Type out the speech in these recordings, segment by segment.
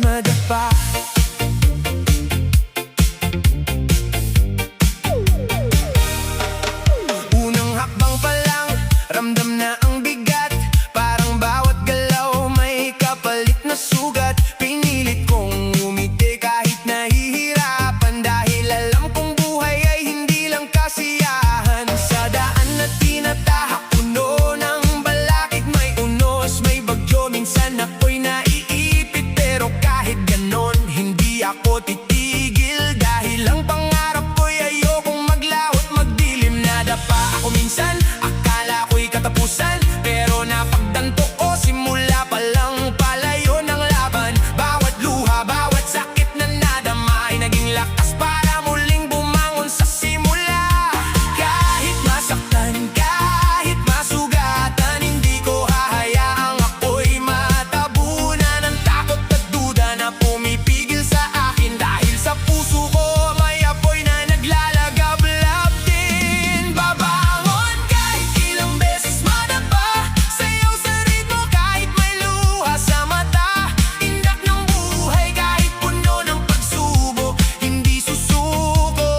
madapa. Unang hakbang pa lang, ramdam na ang bigat. Parang bawat galaw may kapalit na sugat. Pinilit kong umiti kahit nahihirapan, dahil alam kong buhay ay hindi lang kasiyahan. Sa daan na tinatahak, puno ng balakid, may unos, may bagyo. Minsan ako'y naiipit, pero kahit ganon, hindi ako titigil. Dahil ang pangarap ko'y ayokong maglaho at magdilim. Nadapa ako minsan, akala ko'y katapusan, pero napagdanto ko, simula pa lang palayo ng laban. Bawat luha, bawat sakit na nadama ay naging lakas para muling bumangon sa simula. Kahit masaktan, kahit masugatan, hindi ko hahayaang ako'y matabunan ng takot at duda na pumipigil sa akin. Dahil sa puso ko may apoy na naglalagablab din. Babangon kahit ilang beses madapa, sayaw sa ritmo kahit may luha sa mata. Indak ng buhay kahit puno ng pagsubok, hindi susuko,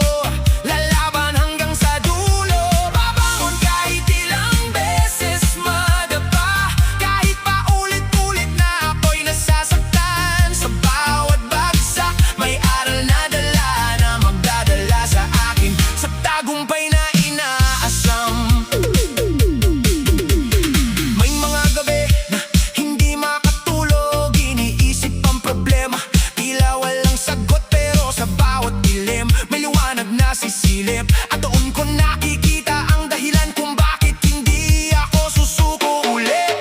lalaban hanggang sa dulo. Babangon kahit ilang beses madapa, kahit paulit-ulit na ako'y nasasaktan. Sa bawat bagsak may aral na dala, na magdadala sa akin sa tagumpay na inaasam. May mga gabi na hindi makatulog, iniisip ang problema, tila walang sagot. Pero sa bawat dilim may liwanag na sisilip, at doon ko nakikita ang dahilan kung bakit hindi ako susuko ulit.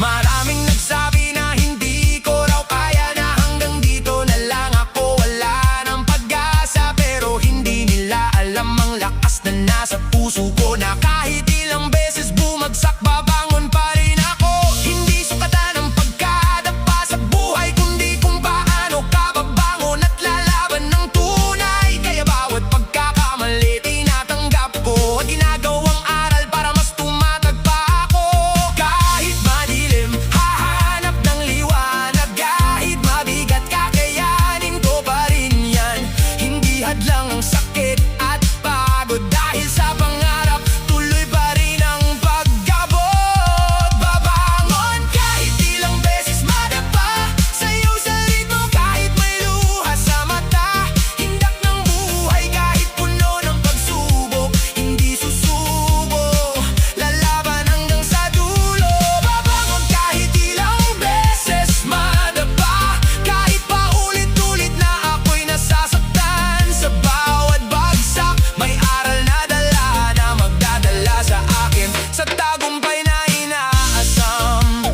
Maraming nagsabi na hindi ko raw kaya, na hanggang dito na lang ako, wala ng pag-asa. Pero hindi nila alam ang lakas na nasa puso ko, na kahit ilang beses bumagsak, babangon pa rin ako. Hindi sukatan ang pagkadapa sa buhay, kundi kung paano ka babangon at lalaban ng tunay. Kaya bawat pagkakamali tinatanggap ko, at ginagawang aral para mas tumatag pa ako. Kahit madilim, hahanap ng liwanag. Kahit mabigat, kakayanin ko pa rin yan. Hindi hadlang ang sakit at pagod, dahil sa pangarap tuloy pa rin ang pag-abot. Babangon kahit ilang beses madapa, sayaw sa ritmo kahit may luha sa mata. Hindak ng buhay kahit puno ng pagsubok, hindi susuko, lalaban hanggang sa dulo. Babangon kahit ilang beses madapa, kahit paulit-ulit na ako'y nasasaktan. Sa bawat bagsak may aral na dala, na magdadala sa akin sa tagumpay na inaasam.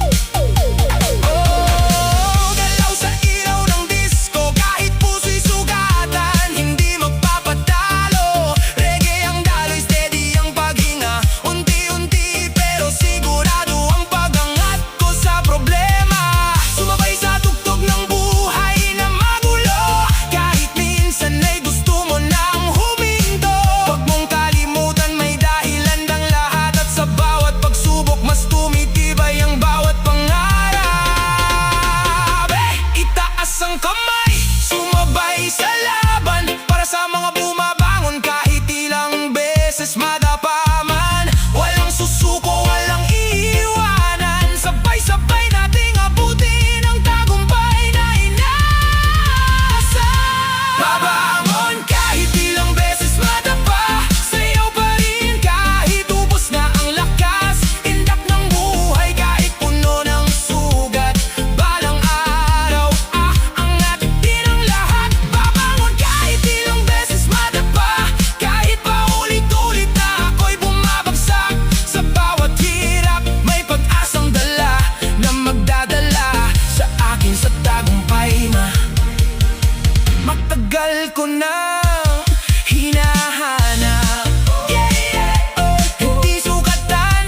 Oh, galaw sa ilaw ng disco, kahit puso'y sugatan, hindi magpapatalo. Reggae ang daloy, steady ang paghinga, unti-unti pero sigurado ang pag-angat ko sa problema. Sumabay sa tugtog ng buhay na magulo, kahit minsan ay gusto mo nang huminto. Huwag mong kalimutan may dahilan ng lahat, at sa bawat pagsubok mas tumitibay ang bawat pangarap. Itaas ang kamay, sumabay sa laban, para sa mga bumabangon kahit ilang beses madapa man. Walang susuko, walang iiwanan, sabay-sabay nating abutin ang tagumpay na inaasam. Babangon kahit ilang beses madapa, sayaw pa rin kahit ubos na ang lakas. Indak ng buhay kahit puno ng sugat, balang araw aangat din ang lahat. Babangon kahit ilang beses madapa, kahit paulit-ulit na ako'y bumabagsak. Sa bawat hirap may pag-asang dala, na magdadala sa akin sa tagumpay na matagal ko nang hinahanap. Hindi sukatan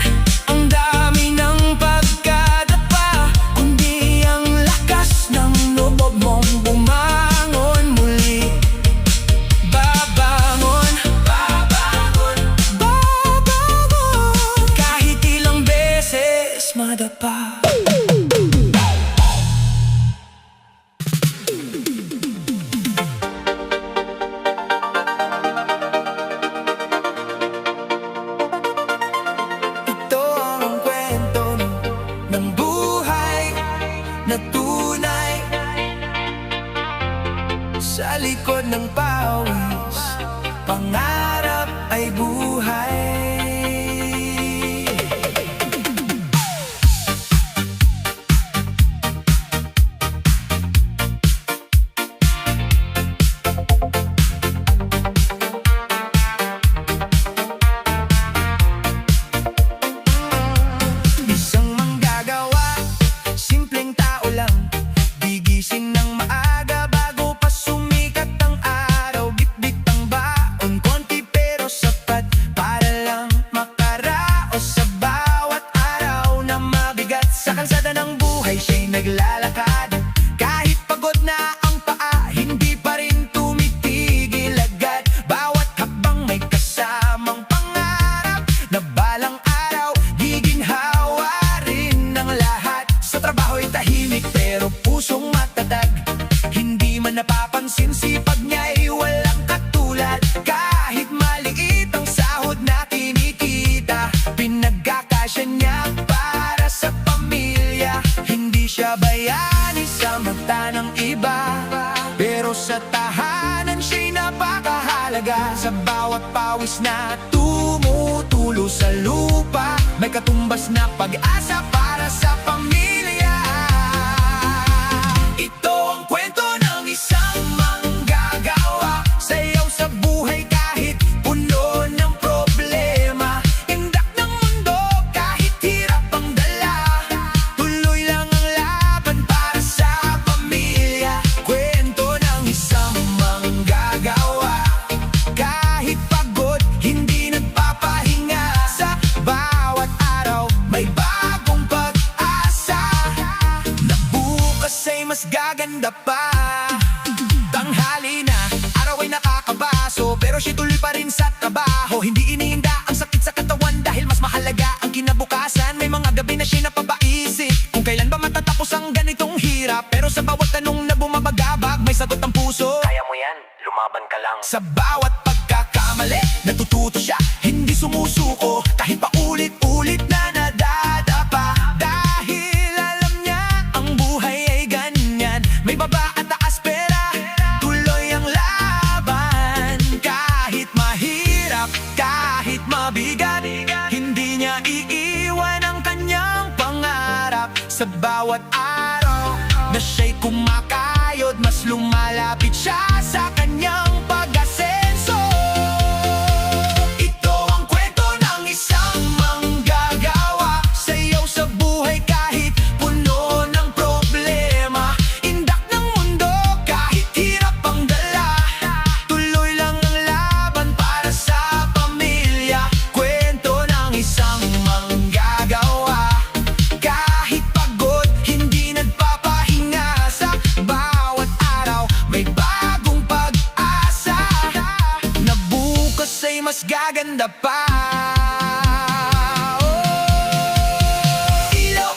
ang dami ng pagkadapa, kundi ang lakas ng loob mong bumangon muli. Babangon, babangon, babangon kahit ilang beses madapa. sa likod ng pawis, pangarap ay buhay. Isang manggagawa, simpleng tao lang, gigising ng maaga bago pa sumikat ang araw. Bitbit ang baon, konti pero sapat para lang makaraos sa bawat araw na mabigat. Sa kalsada ng buhay siya'y naglalakad, kahit pagod na ang paa, hindi pa rin tumitigil agad. Bawat hakbang may kasamang pangarap na balang araw giginhawa rin ng lahat. Sa trabaho'y tahimik pero pusong matatag, hindi man napapansin sipag niya'y walang katulad. Kahit maliit ang sahod na kinikita, pinagkakasya niya para sa pamilya. Hindi siya bayani sa mata ng iba, pero sa tahanan siya'y napakahalaga. Sa bawat pawis na tumutulo sa lupa, may katumbas na pag-asa para sa pamilya. Ito ang kwento ng isang manggagawa, sayaw sa buhay kahit puno ng problema. Indak ng mundo kahit hirap ang dala, tuloy lang ang laban para sa pamilya. Kwento ng isang manggagawa, kahit pagod hindi nagpapahinga. Sa bawat araw may bagong pag-asa, na bukas ay mas gaganda pa. Tanghali na, araw ay nakakabaso, pero siya tuloy pa rin sa trabaho. Hindi iniinda ang sakit sa katawan dahil mas mahalaga ang kinabukasan. May mga gabi na siya napapaisip kung kailan ba matatapos ang ganitong hirap, pero sa bawat tanong na bumabagabag may sagot ang puso. Kaya mo yan, lumaban ka lang. Sa bawat pagkakamali, natututo siya, hindi sumusuko. Kahit paulit-ulit na nadadapa, dahil alam niya ang buhay ay ganyan. May baba at taas pera, tuloy ang laban. Kahit mahirap, kahit mabigat, hindi niya iiwan ang kanyang pangarap. Sa bawat araw na siya'y kumakayod, mas lumalapit siya sa kanyang pag-asenso. Ito ang kwento ng isang manggagawa, sayaw sa buhay kahit puno ng problema. Indak ng mundo kahit hirap ang dala, tuloy lang ang laban para sa pamilya. Kwento ng isang manggagawa, kahit pagod hindi nagpapahinga. Sa bawat araw may bagong pag-asa, na bukas ay mas gaganda pa. Ilaw,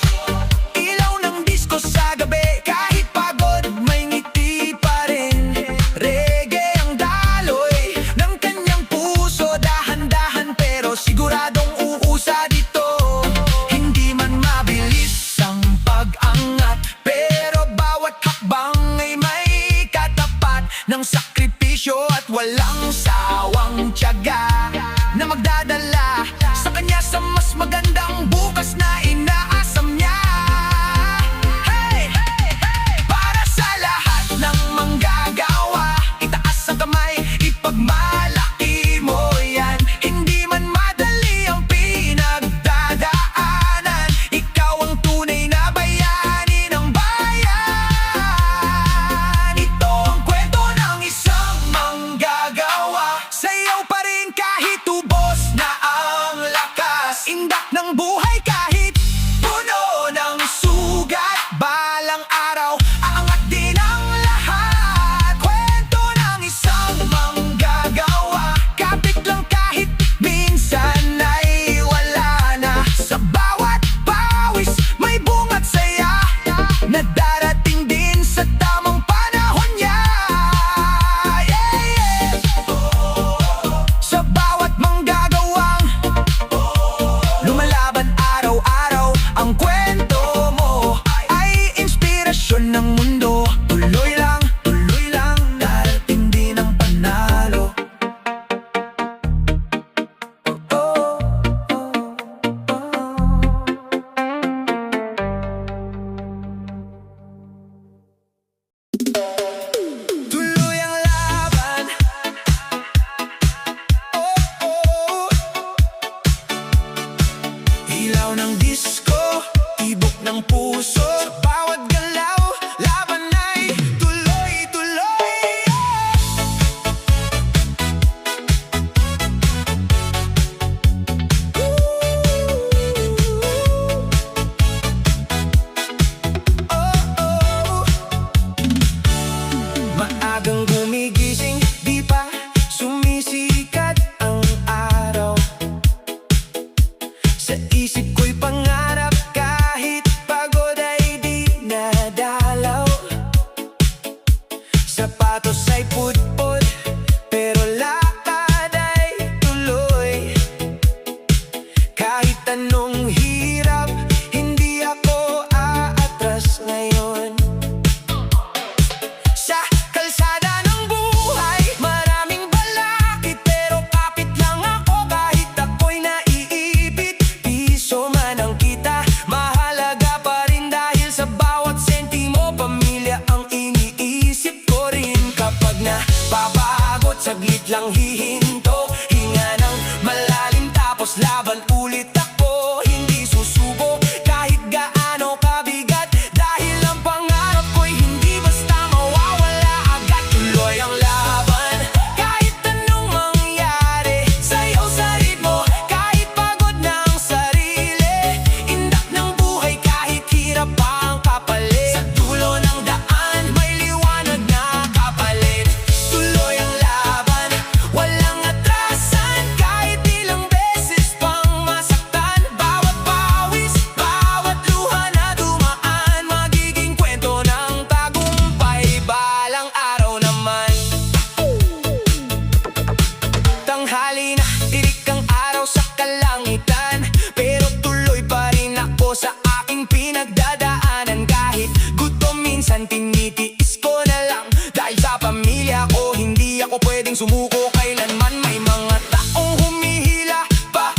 ilaw ng disco sa gabi, kahit pagod may ngiti pa rin. Reggae ang daloy ng kanyang puso, dahan-dahan pero siguradong uusa dito. Hindi man mabilis ang pag-angat, pero bawat hakbang ay may katapat ng sakripisyo at walang sawang tiyaga, na magdadala Tuloy ang laban. Oh, oh. Ilaw ng disco, tibok ng puso. Sa bawat galaw, laban ay tuloy-tuloy. Oh, oh. Maagang gumigising, di pa sumisikat ang araw. Sa isip ko'y pangarap, kahit pagod ay di nadalaw. Sapatos ay pudpud, pero lakad ay tuloy. Kahit anong hirap, hindi ako aatras ngayon. Sa kalsada ng buhay, maraming balakid, pero kapit lang ako kahit ako'y naiipit. Piso man ang kita, mahalaga pa rin dahil sa bawat sentimo, pamilya ang iniisip ko rin. Kapag napapagod, saglit lang hihinto, hinga ng malalim tapos laban ulit ako. Hindi susuko kahit gaano kabigat, dahil ang pangarap ko'y hindi basta mawawala agad. Tuloy ang laban, kahit anong mangyari. Sayaw sa ritmo, kahit pagod ng sarili. Indak ng buhay kahit hirap ang kapalit. Sa dulo ng daan, may liwanag na kapalit. Tuloy ang laban, walang atrasan, kahit ilang beses pang masaktan. Bawat pawis, bawat luha na dumaan, magiging kwento ng tagumpay balang araw naman. Tanghali na, tirik ang araw sa kalangitan, pero tuloy pa rin ako sa aking pinagdadaanan. Kahit gutom minsan, tinitiis ko na lang, dahil sa pamilya ko, hindi ako pwedeng sumuko kailanman. May mga taong humihila pa,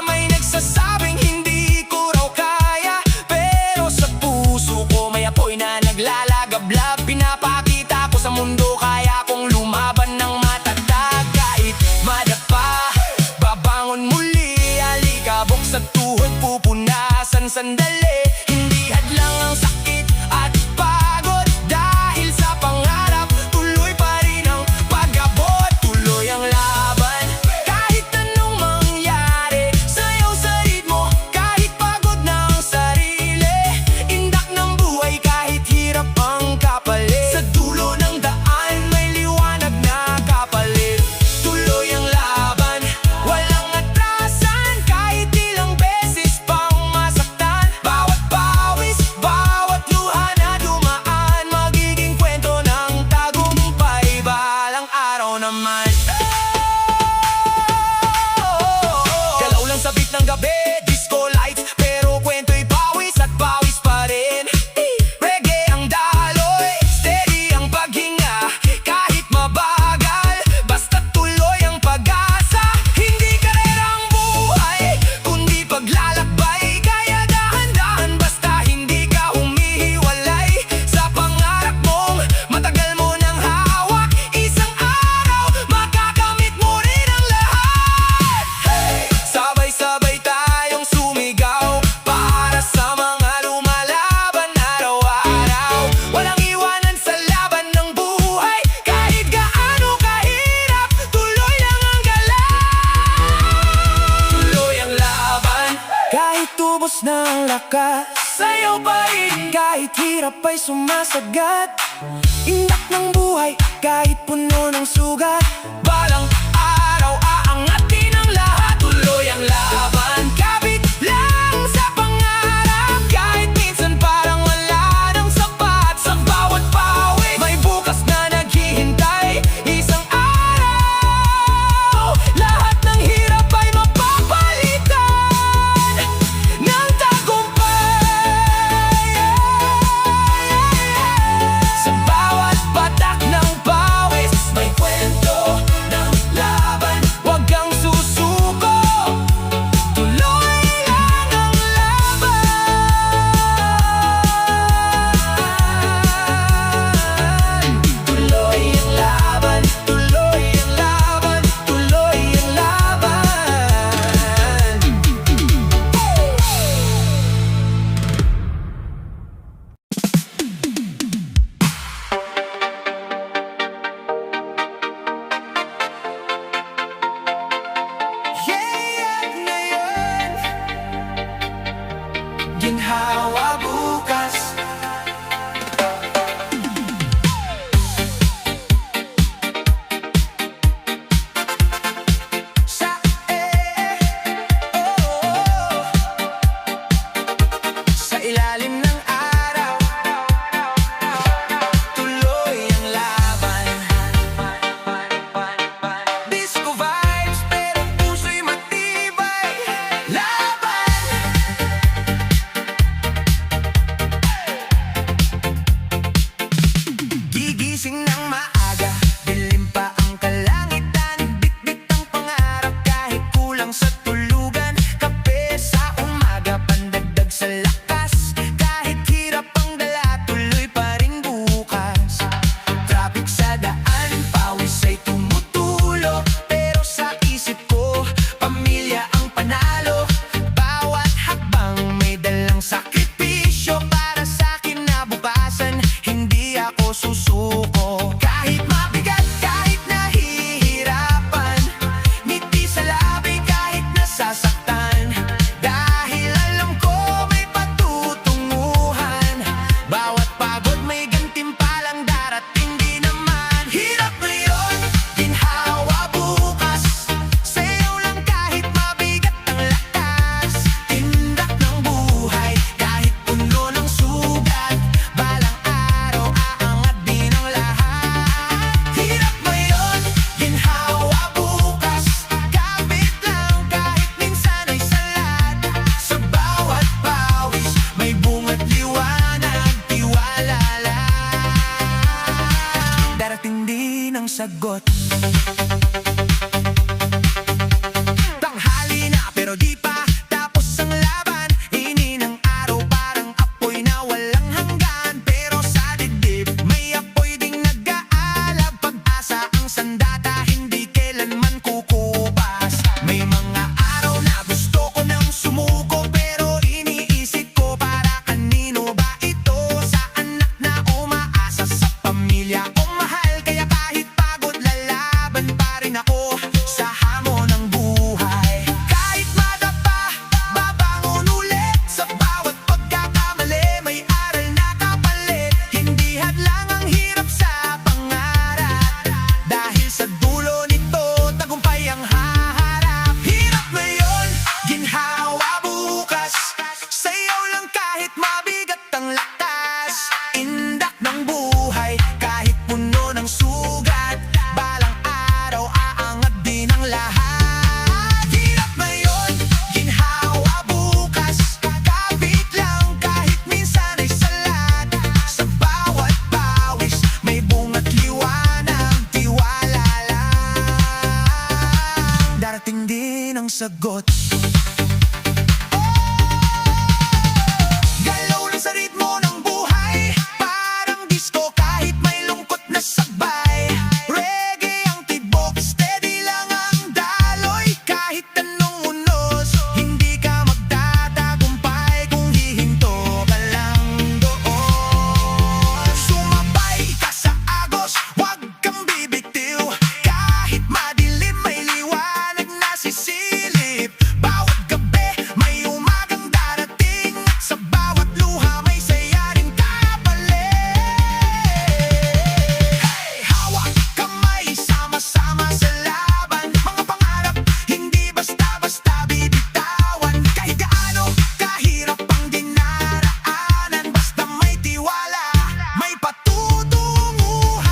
may nagsasabing hindi ko raw kaya, pero sa puso ko may apoy na naglalagablab. Pinapakita ko sa mundo, kaya kong lumaban ng matatag. Kahit madapa, babangon muli, alikabok sa tuhod, pupunasan sandali. Hindi hadlang ang sakit at pagod, dahil sa pangarap, tuloy pa rin ang pag-abot. Tuloy ang laban, kahit anong mangyari. Sayaw sa ritmo, kahit pagod ng sarili. Indak ng buhay kahit hirap ang kapalit. Sa dulo ng daan, may liwanag na kapalit. Tuloy ang laban, walang atrasan, kahit ilang beses pang masaktan. Bawat pawis, bawat luha na dumaan, magiging kwento ng tagumpay balang araw naman. Galaw lang sa beat ng gabi, disco lights, pero kwento'y pawis at pawis pa rin. Reggae ang daloy, steady ang paghinga, kahit mabagal, basta tuloy ang pag-asa. Hindi karera ang buhay, kundi paglalakbay, kaya dahan-dahan basta hindi ka humihiwalay sa pangarap mong matagal mo nang hawak. Isang araw, makakamit mo rin ang lahat. Hey! Sabay-sabay tayong sumigaw para sa mga lumalaban araw-araw. Walang iwanan sa laban ng buhay, kahit gaano kahirap, tuloy lang ang galaw. Tuloy ang laban, kahit tubos na ang lakas. Sayaw pa rin kahit hirap ay sumasagat. Indak ng buhay kahit puno ng sugat. Balang araw aangatin ang lahat. Tuloy ang laban, kapit lang sa pangarap, kahit minsan parang wala nang sapat. Sa bawat pawis, may bukas na naghihintay. Isang araw, lahat ng hirap ay mapapalitan ng tagumpay. Sa bawat patak ng pawis, may kwento ako susuko. Kahit mabigat, kahit nahihirapan, ngiti sa labi kahit nasasaktan. Dahil alam ko may patutunguhan, bawat pagod may gantimpalang darating din naman. Hirap ngayon, ginhawa bukas, sayaw lang kahit mabigat ang lakas. Tindak ng buhay kahit puno ng sugat, balang araw aangat din ang lahat. Hirap ngayon, ginhawa bukas, kapit lang kahit minsan ay salat. Sa bawat pawis may bunga't liwanag, tiwala lang, darating din ang sagot. Tanghali na pero di pa tapos ang laban, hini ng araw parang apoy na walang hanggan. Pero sa dibdib may apoy ding nag-aalab, pag-asa ang sandata hindi kailanman kukupas. May mga araw na gusto ko nang sumuko, pero iniisip ko para kanino ba ito? Sa anak na umaasa, sa pamilya kong mahal, kaya kahit pagod lalaban pa rin ako sa hamon ng buhay. Kahit madapa, babangon ulit, sa bawat pagkakamali may aral na kapalit. Hindi hadlang ang hirap sa pangarap, dahil sa dulo nito tagumpay ang haharap. Hirap ngayon, ginhawa bukas, sayaw lang kahit mabigat ang lakas. Indak ng buhay kahit puno ng sugat, balang araw aangat din ang lahat. Hirap ngayon, ginhawa bukas, kapit lang kahit minsan ay salat. Sa bawat pawis may bunga't liwanag, tiwala lang, darating din ang sagot. Galaw lang sa ritmo ng buhay, parang disco kahit may lungkot na sabay. Reggae ang tibok, steady lang ang daloy, kahit anong unos hindi ka magtatagumpay kung hihinto ka lang doon. Sumabay ka sa agos, wag kang bibitiw, kahit madilim may liwanag na sisilip. Bawat gabi may umagang darating, sa bawat luha may saya rin kapalit. Hey, hawak kamay, sama-sama sa laban, mga pangarap hindi basta-basta bibitawan. Kahit gaano kahirap ang dinaraanan, basta may tiwala, may patutunguhan.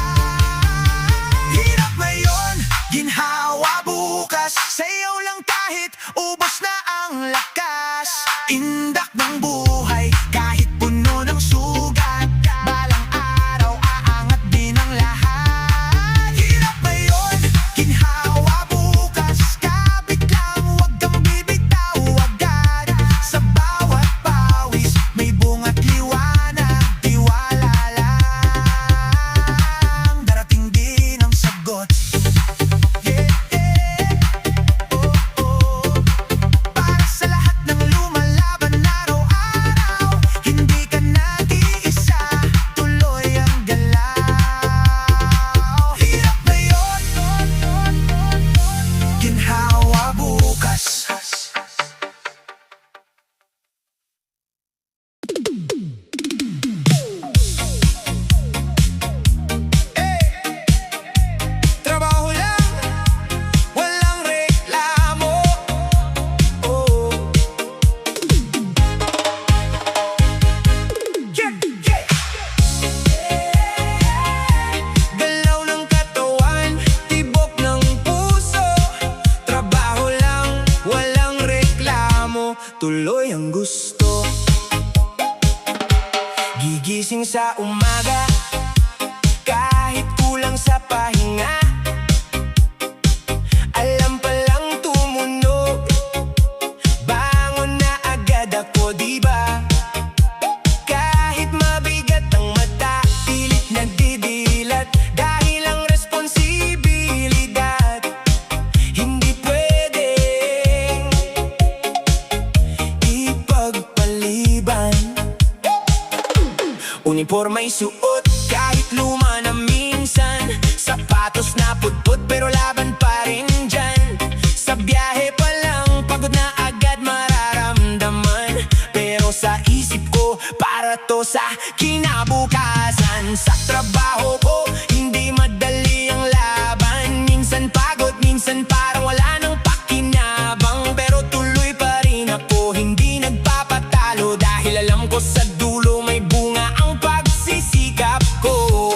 Hirap ngayon, ginhawa bukas, sayaw lang kahit ubos na ang lakas. Indak ng buhay kahit puno ng sugat, balang araw aangat din ang lahat. Hirap ngayon, ginhawa bukas, kapit lang wag kang bibitaw agad. Sa bawat pawis may bunga't liwanag, tiwala lang, darating din ang sagot. Yeah, yeah. Oh, oh. Para sa lahat ng lumalaban araw-araw, hindi ka nag-iisa, tuloy ang galaw. Hirap ngayon, ginhawa bukas. Trabaho lang, walang reklamo. Oh. Yeah, yeah. Galaw ng katawan, tibok ng puso, trabaho lang, walang reklamo, tuloy ang gusto. Gigising sa umaga, kahit kulang sa pahinga, alam palang tumunog, bangon na agad ako, diba? Kahit mabigat ang mata, pilit nagdidilat, dahil ang responsibilidad hindi pwedeng ipagpaliban. Uniporma'y suot, kahit sa kinabukasan. Sa trabaho ko, hindi madali ang laban. Minsan pagod, minsan parang wala nang pakinabang. Pero tuloy pa rin ako, hindi nagpapatalo. Dahil alam ko sa dulo may bunga ang pagsisikap ko.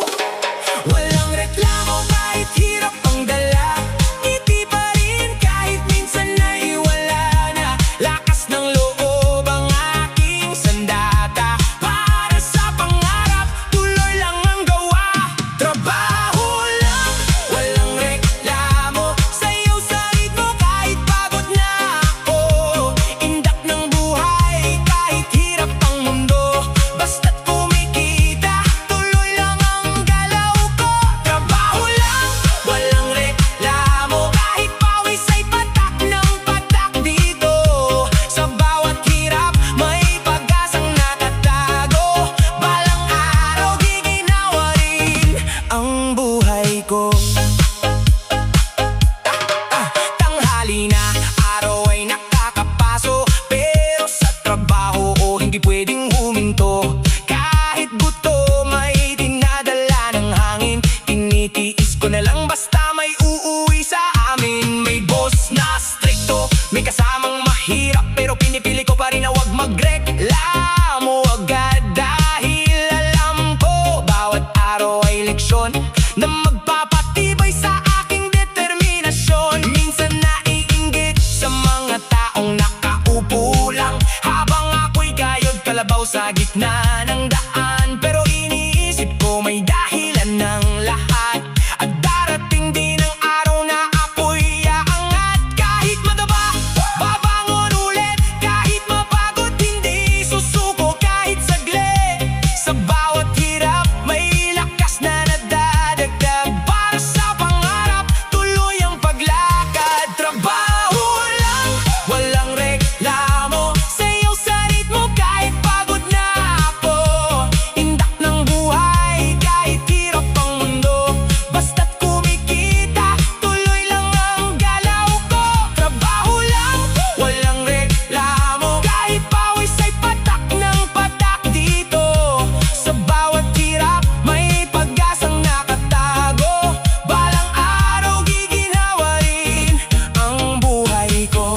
Walang reklamo kahit hirap ang dala. Ngiti pa rin kahit minsan ay wala na. Lakas ng loob ang aking sandata. Para sa pangarap, tuloy lang ang gawa. Trabaho lang, walang reklamo. Sayaw sa ritmo kahit pagod na ako. Indak ng buhay kahit hirap ang mundo. Basta't kumikita, tuloy lang ang galaw ko. Trabaho lang, walang reklamo. Kahit pawis ay patak ng patak dito. Sa bawat hirap, may pag-asang nakatago. Balang araw, giginawa rin ang buhay ko. Tanghali na, araw ay nakakapaso. Pero sa trabaho ko, hindi pwedeng huminto. Kahit gutom ay dinadala ng hangin. Tinitiis ko na lang basta may uuwi sa amin. May boss na stricto, may kasamang mahirap. Pero pinipili ko pa rin na wag magreklamo agad. Dahil alam ko, bawat araw ay leksyon na magpapatibay sa aking determinasyon. Minsan naiinggit sa mga taong nakaupo lang habang ako'y kayod kalabaw sa gitna ng daan. Pero iniisip ko may dahilan ng lahat. At darating din ang araw na ako'y aangat. Kahit madaba, babangon ulit. Kahit mapagod, hindi susuko kahit saglit. Sa bawat hirap, may lakas na nadadagdag. Para sa pangarap, tuloy ang paglakad. Trabaho lang, walang reklamo. Sayaw sa ritmo kahit pagod na ako. Indak ng buhay kahit hirap ang mundo. Basta't kumikita, tuloy lang ang galaw ko. Trabaho lang, walang reklamo. Kahit pawis ay patak ng patak dito. Sa bawat hirap, may pag-asang nakatago. Balang araw, giginawa rin ang buhay ko.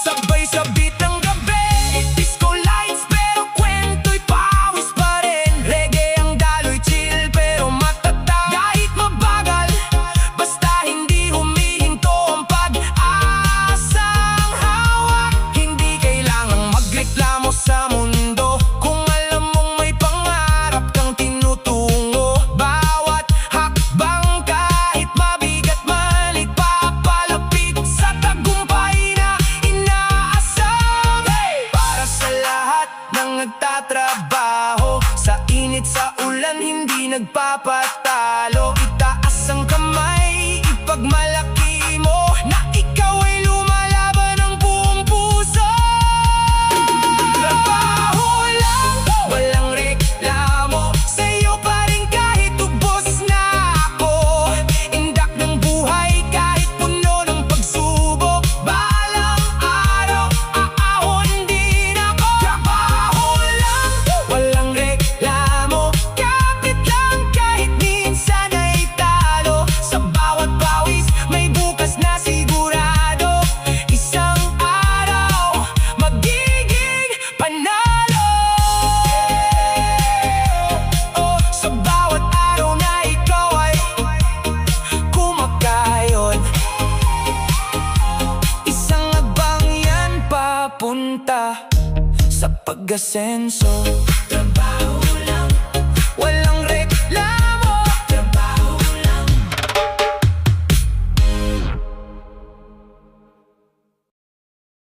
Sabay sa beat ng gabi, disco lights pero kwento'y pawis pa rin. Reggae ang daloy, chill pero matatag. Kahit mabagal, basta hindi humihinto ang pag-asang hawak. Hindi kailangang magreklamo sa mundo kung alam mong may pangarap kang tinutungo. Bawat hakbang kahit mabigat man ay papalapit sa tagumpay na inaasam. Para sa lahat ng nagtatrabaho, sa init sa ulan hindi nagpapatalo. Itaas ang kamay, ipagmalaki mo na ikaw ay lumalaban ng buong puso. Trabaho lang, walang reklamo. Sa'yo pa rin kahit ubos na ako. Indak ng buhay kahit puno ng pagsubok. Balang araw, aahon din ako. Trabaho lang, walang reklamo. Kapit lang kahit minsan ay talo. Sa bawat pawis, may bukas na sigurado. Isang araw, magiging panalo. Sa bawat araw na ikaw ay kumakayod, isang abang yan papunta sa pag-asenso.